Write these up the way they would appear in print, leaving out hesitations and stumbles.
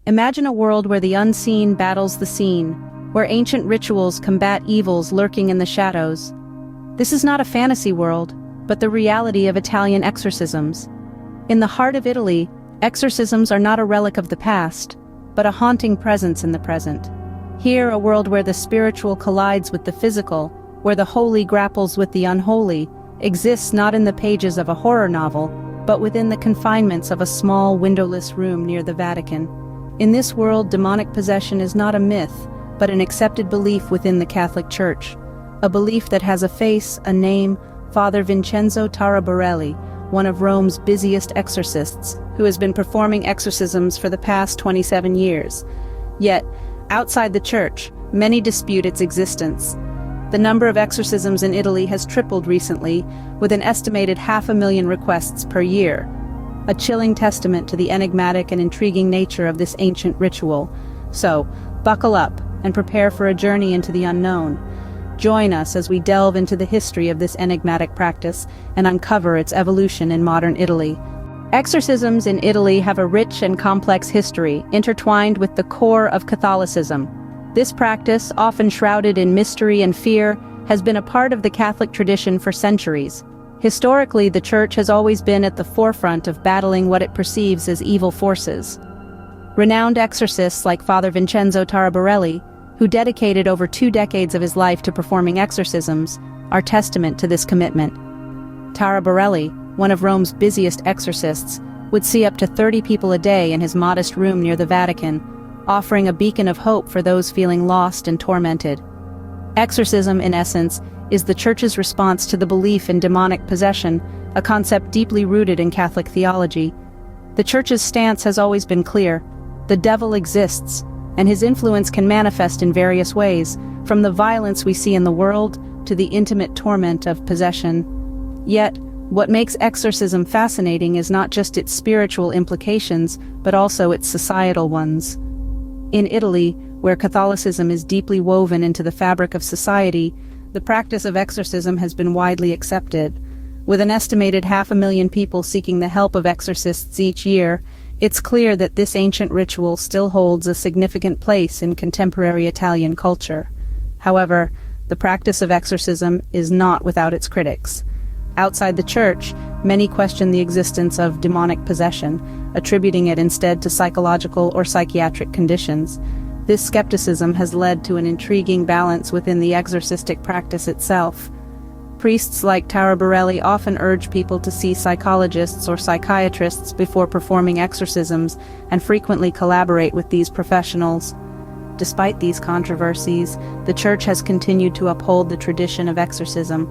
Imagine a world where the unseen battles the seen, where ancient rituals combat evils lurking in the shadows. This is not a fantasy world, but the reality of Italian exorcisms. In the heart of Italy, exorcisms are not a relic of the past, but a haunting presence in the present. Here, a world where the spiritual collides with the physical, where the holy grapples with the unholy, exists not in the pages of a horror novel, but within the confinements of a small windowless room near the Vatican. In this world, demonic possession is not a myth, but an accepted belief within the Catholic Church. A belief that has a face, a name: Father Vincenzo Taraborelli, one of Rome's busiest exorcists, who has been performing exorcisms for the past 27 years. Yet, outside the Church, many dispute its existence. The number of exorcisms in Italy has tripled recently, with an estimated 500,000 requests per year. A chilling testament to the enigmatic and intriguing nature of this ancient ritual. So, buckle up and prepare for a journey into the unknown. Join us as we delve into the history of this enigmatic practice and uncover its evolution in modern Italy. Exorcisms in Italy have a rich and complex history, intertwined with the core of Catholicism. This practice, often shrouded in mystery and fear, has been a part of the Catholic tradition for centuries. Historically, the Church has always been at the forefront of battling what it perceives as evil forces. Renowned exorcists like Father Vincenzo Taraborelli, who dedicated over 2 decades of his life to performing exorcisms, are testament to this commitment. Taraborelli, one of Rome's busiest exorcists, would see up to 30 people a day in his modest room near the Vatican, offering a beacon of hope for those feeling lost and tormented. Exorcism, in essence, is the Church's response to the belief in demonic possession, a concept deeply rooted in Catholic theology. The Church's stance has always been clear: the devil exists, and his influence can manifest in various ways, from the violence we see in the world to the intimate torment of possession. Yet, what makes exorcism fascinating is not just its spiritual implications, but also its societal ones. In Italy, where Catholicism is deeply woven into the fabric of society, the practice of exorcism has been widely accepted. With an estimated 500,000 people seeking the help of exorcists each year, it's clear that this ancient ritual still holds a significant place in contemporary Italian culture. However, the practice of exorcism is not without its critics. Outside the Church, many question the existence of demonic possession, attributing it instead to psychological or psychiatric conditions. This skepticism has led to an intriguing balance within the exorcistic practice itself. Priests like Taraborelli often urge people to see psychologists or psychiatrists before performing exorcisms, and frequently collaborate with these professionals. Despite these controversies, the Church has continued to uphold the tradition of exorcism.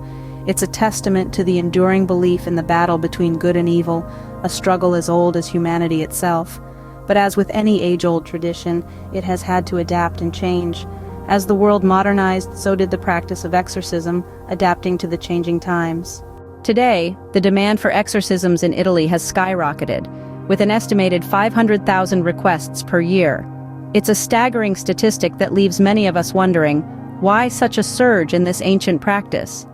It's a testament to the enduring belief in the battle between good and evil, a struggle as old as humanity itself. But as with any age-old tradition, it has had to adapt and change. As the world modernized, so did the practice of exorcism, adapting to the changing times. Today, the demand for exorcisms in Italy has skyrocketed, with an estimated 500,000 requests per year. It's a staggering statistic that leaves many of us wondering, why such a surge in this ancient practice?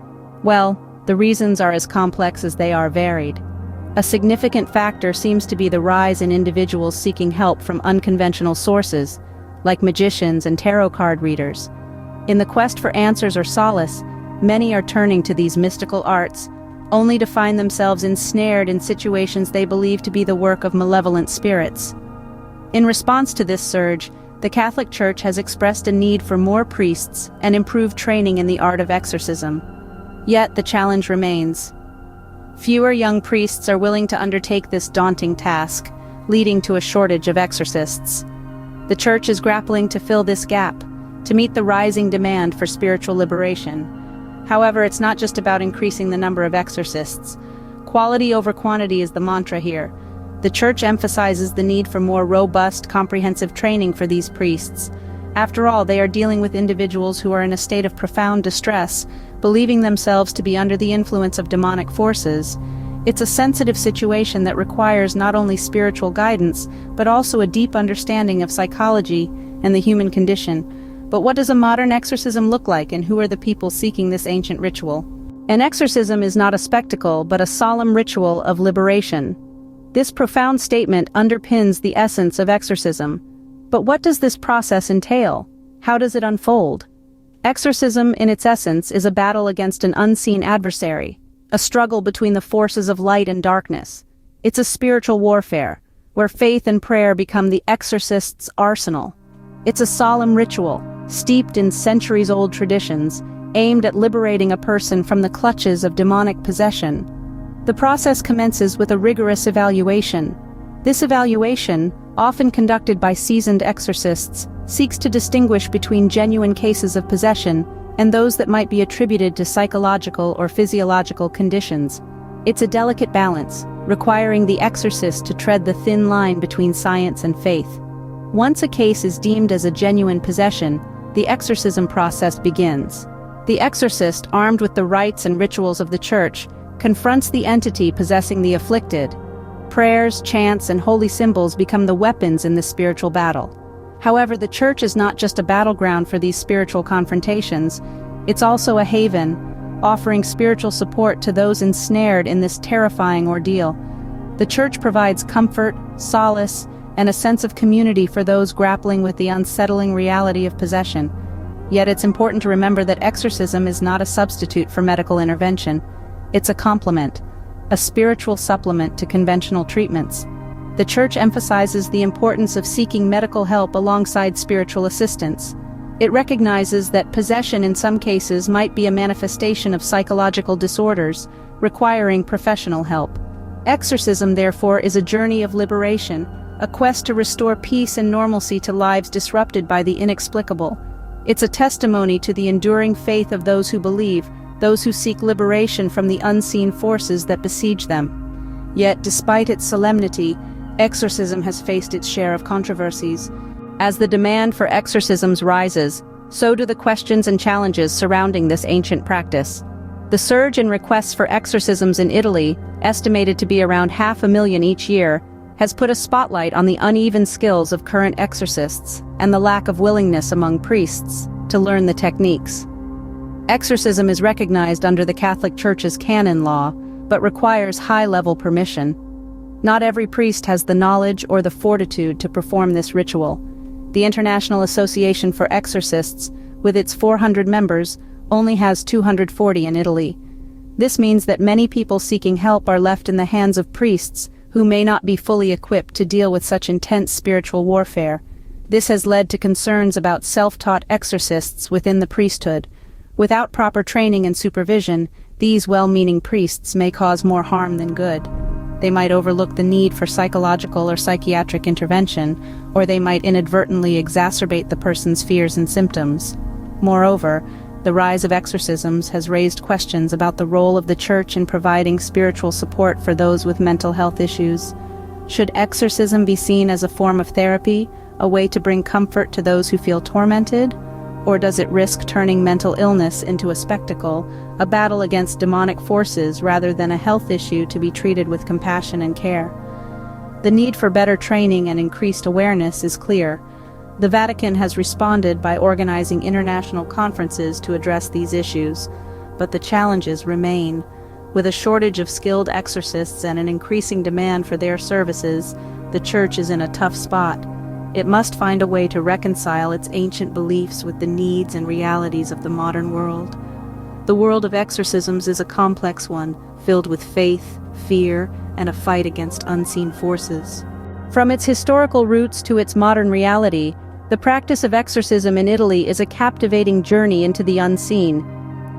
Well, the reasons are as complex as they are varied. A significant factor seems to be the rise in individuals seeking help from unconventional sources, like magicians and tarot card readers. In the quest for answers or solace, many are turning to these mystical arts, only to find themselves ensnared in situations they believe to be the work of malevolent spirits. In response to this surge, the Catholic Church has expressed a need for more priests and improved training in the art of exorcism. Yet the challenge remains. Fewer young priests are willing to undertake this daunting task, leading to a shortage of exorcists. The Church is grappling to fill this gap, to meet the rising demand for spiritual liberation. However, it's not just about increasing the number of exorcists. Quality over quantity is the mantra here. The Church emphasizes the need for more robust, comprehensive training for these priests. After all, they are dealing with individuals who are in a state of profound distress, believing themselves to be under the influence of demonic forces. It's a sensitive situation that requires not only spiritual guidance, but also a deep understanding of psychology and the human condition. But what does a modern exorcism look like, and who are the people seeking this ancient ritual? An exorcism is not a spectacle, but a solemn ritual of liberation. This profound statement underpins the essence of exorcism. But what does this process entail? How does it unfold? Exorcism, in its essence, is a battle against an unseen adversary, a struggle between the forces of light and darkness. It's a spiritual warfare, where faith and prayer become the exorcist's arsenal. It's a solemn ritual, steeped in centuries-old traditions, aimed at liberating a person from the clutches of demonic possession. The process commences with a rigorous evaluation. This evaluation, often conducted by seasoned exorcists, seeks to distinguish between genuine cases of possession and those that might be attributed to psychological or physiological conditions. It's a delicate balance, requiring the exorcist to tread the thin line between science and faith. Once a case is deemed as a genuine possession, the exorcism process begins. The exorcist, armed with the rites and rituals of the Church, confronts the entity possessing the afflicted. Prayers, chants, and holy symbols become the weapons in this spiritual battle. However, the Church is not just a battleground for these spiritual confrontations, it's also a haven, offering spiritual support to those ensnared in this terrifying ordeal. The Church provides comfort, solace, and a sense of community for those grappling with the unsettling reality of possession. Yet it's important to remember that exorcism is not a substitute for medical intervention. It's a complement, a spiritual supplement to conventional treatments. The Church emphasizes the importance of seeking medical help alongside spiritual assistance. It recognizes that possession in some cases might be a manifestation of psychological disorders, requiring professional help. Exorcism, therefore, is a journey of liberation, a quest to restore peace and normalcy to lives disrupted by the inexplicable. It's a testimony to the enduring faith of those who believe, those who seek liberation from the unseen forces that besiege them. Yet, despite its solemnity, exorcism has faced its share of controversies. As the demand for exorcisms rises, so do the questions and challenges surrounding this ancient practice. The surge in requests for exorcisms in Italy, estimated to be around 500,000 each year, has put a spotlight on the uneven skills of current exorcists and the lack of willingness among priests to learn the techniques. Exorcism is recognized under the Catholic Church's canon law, but requires high-level permission. Not every priest has the knowledge or the fortitude to perform this ritual. The International Association for Exorcists, with its 400 members, only has 240 in Italy. This means that many people seeking help are left in the hands of priests who may not be fully equipped to deal with such intense spiritual warfare. This has led to concerns about self-taught exorcists within the priesthood. Without proper training and supervision, these well-meaning priests may cause more harm than good. They might overlook the need for psychological or psychiatric intervention, or they might inadvertently exacerbate the person's fears and symptoms. Moreover, the rise of exorcisms has raised questions about the role of the Church in providing spiritual support for those with mental health issues. Should exorcism be seen as a form of therapy, a way to bring comfort to those who feel tormented? Or does it risk turning mental illness into a spectacle, a battle against demonic forces rather than a health issue to be treated with compassion and care? The need for better training and increased awareness is clear. The Vatican has responded by organizing international conferences to address these issues, but the challenges remain. With a shortage of skilled exorcists and an increasing demand for their services, the Church is in a tough spot. It must find a way to reconcile its ancient beliefs with the needs and realities of the modern world. The world of exorcisms is a complex one, filled with faith, fear, and a fight against unseen forces. From its historical roots to its modern reality, the practice of exorcism in Italy is a captivating journey into the unseen.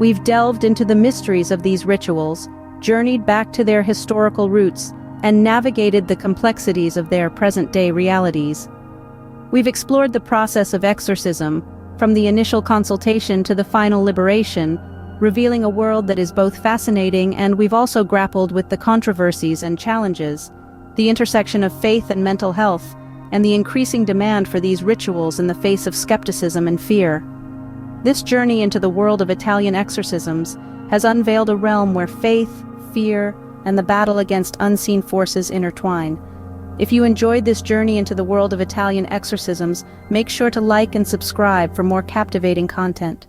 We've delved into the mysteries of these rituals, journeyed back to their historical roots, and navigated the complexities of their present-day realities. We've explored the process of exorcism, from the initial consultation to the final liberation, revealing a world that is both fascinating, and we've also grappled with the controversies and challenges, the intersection of faith and mental health, and the increasing demand for these rituals in the face of skepticism and fear. This journey into the world of Italian exorcisms has unveiled a realm where faith, fear, and the battle against unseen forces intertwine. If you enjoyed this journey into the world of Italian exorcisms, make sure to like and subscribe for more captivating content.